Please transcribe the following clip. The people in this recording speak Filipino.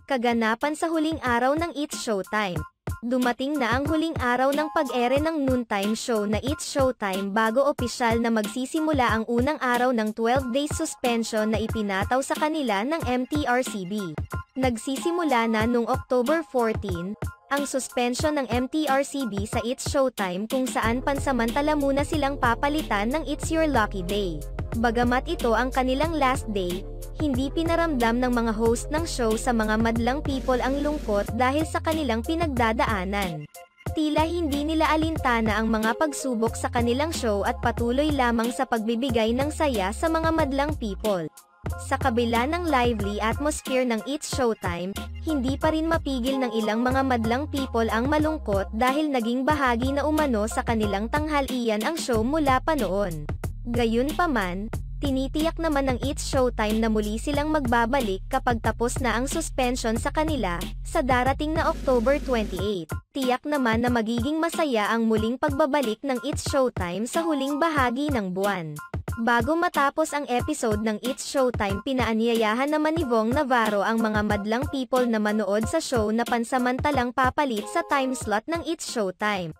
Kaganapan sa huling araw ng It's Showtime. Dumating na ang huling araw ng pag-ere ng noontime show na It's Showtime bago opisyal na magsisimula ang unang araw ng 12 days suspension na ipinataw sa kanila ng MTRCB. Nagsisimula na noong October 14, ang suspension ng MTRCB sa It's Showtime kung saan pansamantala muna silang papalitan ng It's Your Lucky Day. Bagamat ito ang kanilang last day, hindi pinaramdam ng mga host ng show sa mga madlang people ang lungkot dahil sa kanilang pinagdadaanan. Tila hindi nila alintana ang mga pagsubok sa kanilang show at patuloy lamang sa pagbibigay ng saya sa mga madlang people. Sa kabila ng lively atmosphere ng It's Showtime, hindi pa rin mapigil ng ilang mga madlang people ang malungkot dahil naging bahagi na umano sa kanilang tanghalian ang show mula pa noon. Gayunpaman, tinitiyak naman ng It's Showtime na muli silang magbabalik kapag tapos na ang suspension sa kanila, sa darating na October 28. Tiyak naman na magiging masaya ang muling pagbabalik ng It's Showtime sa huling bahagi ng buwan. Bago matapos ang episode ng It's Showtime, pinaanyayahan naman ni Vong Navarro ang mga madlang people na manood sa show na pansamantalang papalit sa time slot ng It's Showtime.